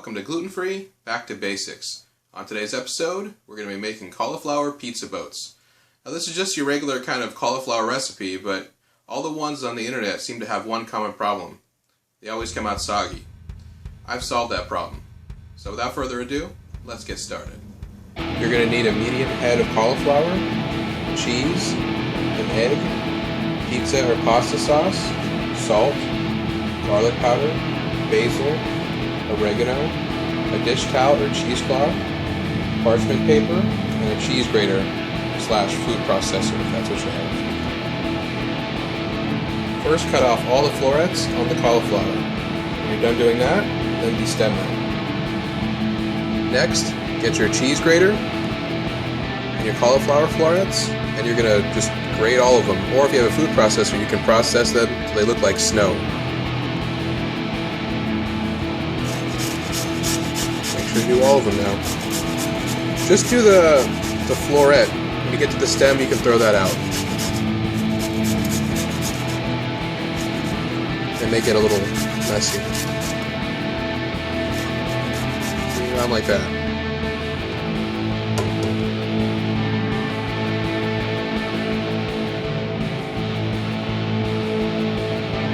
Welcome to Gluten-Free, Back to Basics. On today's episode, we're going to be making cauliflower pizza boats. Now this is just your regular kind of cauliflower recipe, but all the ones on the internet seem to have one common problem. They always come out soggy. I've solved that problem. So without further ado, let's get started. You're going to need a medium head of cauliflower, cheese, an egg, pizza or pasta sauce, salt, garlic powder, basil, oregano, a dish towel or cheesecloth, parchment paper, and a cheese grater / food processor if that's what you have. First, cut off all the florets on the cauliflower. When you're done doing that, then destem them. Next, get your cheese grater and your cauliflower florets, and you're going to just grate all of them. Or if you have a food processor, you can process them so they look like snow. Do all of them now. Just do the floret. When you get to the stem, you can throw that out. And make it a little messy. Bring it around like that.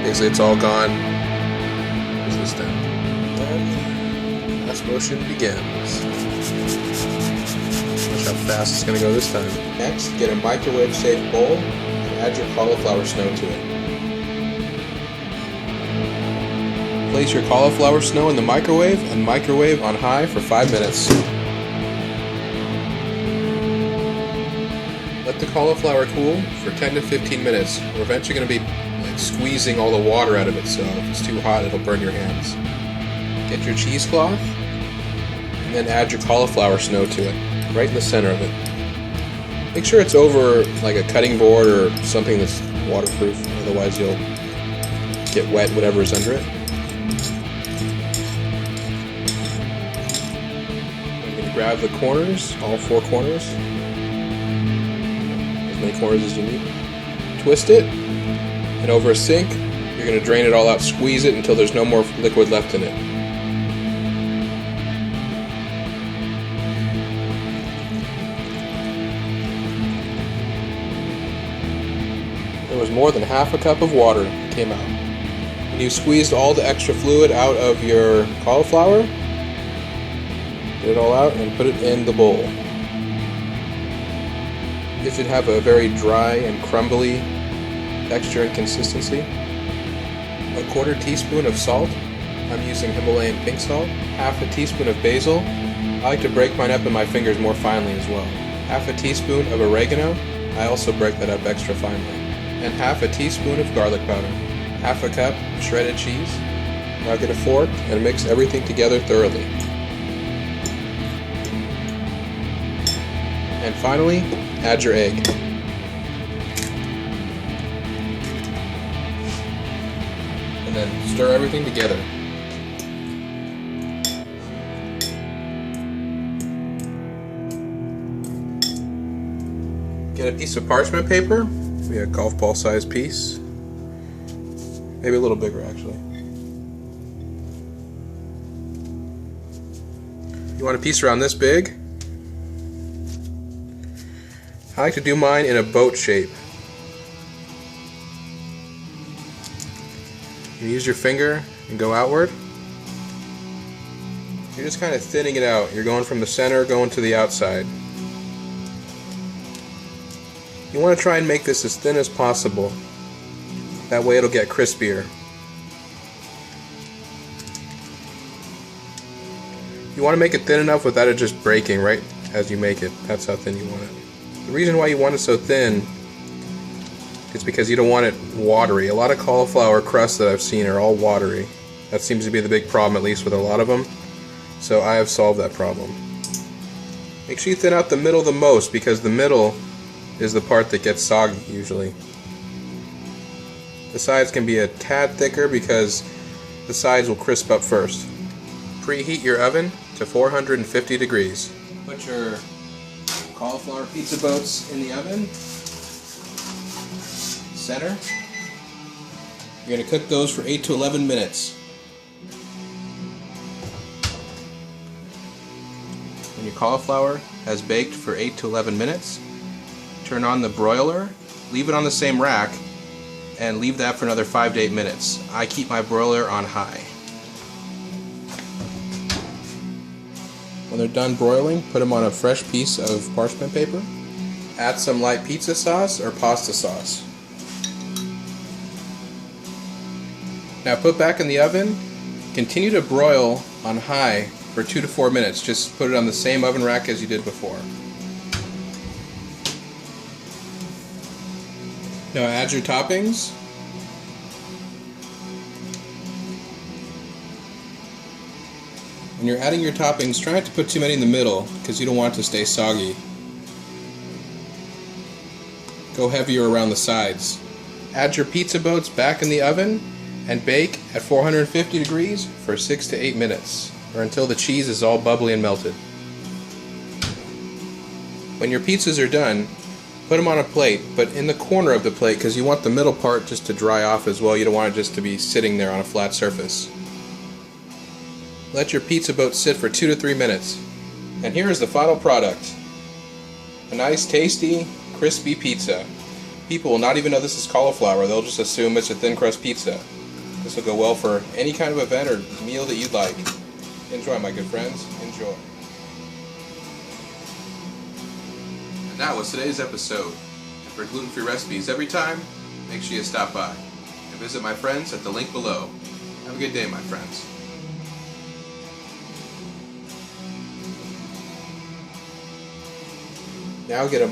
Basically, it's all gone. Here's the stem. Last motion begins. Watch how fast it's going to go this time. Next, get a microwave-safe bowl and add your cauliflower snow to it. Place your cauliflower snow in the microwave and microwave on high for 5 minutes. Let the cauliflower cool for 10 to 15 minutes. We're eventually going to be squeezing all the water out of it, so if it's too hot, it'll burn your hands. Get your cheesecloth, and then add your cauliflower snow to it, right in the center of it. Make sure it's over like a cutting board or something that's waterproof, otherwise you'll get wet whatever is under it. I'm going to grab the corners, all 4 corners, as many corners as you need. Twist it, and over a sink, you're going to drain it all out, squeeze it until there's no more liquid left in it. There was more than half a cup of water that came out. When you squeezed all the extra fluid out of your cauliflower, get it all out and put it in the bowl. It should have a very dry and crumbly texture and consistency. A 1/4 teaspoon of salt. I'm using Himalayan pink salt. 1/2 teaspoon of basil. I like to break mine up in my fingers more finely as well. 1/2 teaspoon of oregano. I also break that up extra finely. And 1/2 teaspoon of garlic powder, 1/2 cup shredded cheese. Now get a fork and mix everything together thoroughly. And finally, add your egg. And then stir everything together. Get a piece of parchment paper. Maybe a golf ball size piece. Maybe a little bigger actually. You want a piece around this big? I like to do mine in a boat shape. You use your finger and go outward. You're just kind of thinning it out. You're going from the center, going to the outside. You want to try and make this as thin as possible. That way it'll get crispier. You want to make it thin enough without it just breaking right as you make it. That's how thin you want it. The reason why you want it so thin is because you don't want it watery. A lot of cauliflower crusts that I've seen are all watery. That seems to be the big problem, at least with a lot of them. So I have solved that problem. Make sure you thin out the middle the most, because the middle is the part that gets soggy usually. The sides can be a tad thicker because the sides will crisp up first. Preheat your oven to 450 degrees. Put your cauliflower pizza boats in the oven. Center. You're going to cook those for 8 to 11 minutes. your cauliflower has baked for 8 to 11 minutes. Turn on the broiler, leave it on the same rack, and leave that for another 5 to 8 minutes. I keep my broiler on high. When they're done broiling, put them on a fresh piece of parchment paper. Add some light pizza sauce or pasta sauce. Now put back in the oven. Continue to broil on high for 2 to 4 minutes. Just put it on the same oven rack as you did before. Now add your toppings. When you're adding your toppings, try not to put too many in the middle because you don't want it to stay soggy. Go heavier around the sides. Add your pizza boats back in the oven and bake at 450 degrees for 6 to 8 minutes, or until the cheese is all bubbly and melted. When your pizzas are done, put them on a plate, but in the corner of the plate because you want the middle part just to dry off as well. You don't want it just to be sitting there on a flat surface. Let your pizza boat sit for 2 to 3 minutes. And here is the final product. A nice, tasty, crispy pizza. People will not even know this is cauliflower. They'll just assume it's a thin crust pizza. This will go well for any kind of event or meal that you'd like. Enjoy, my good friends. Enjoy. And that was today's episode. And for gluten-free recipes every time, make sure you stop by and visit my friends at the link below. Have a good day, my friends. Now get a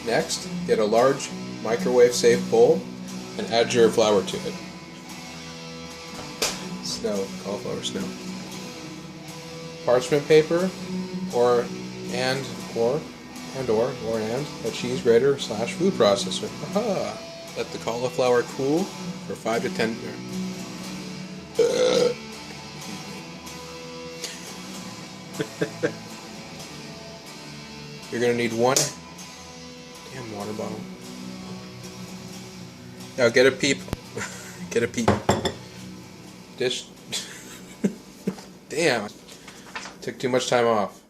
Next, get a large microwave-safe bowl and add your flour to it. Snow, cauliflower snow. Parchment paper, or a cheese grater / food processor. Aha! Let the cauliflower cool for 5 to 10 minutes. You're going to need one damn water bottle. Now get a peep. Get a peep. Dish. Damn. Took too much time off.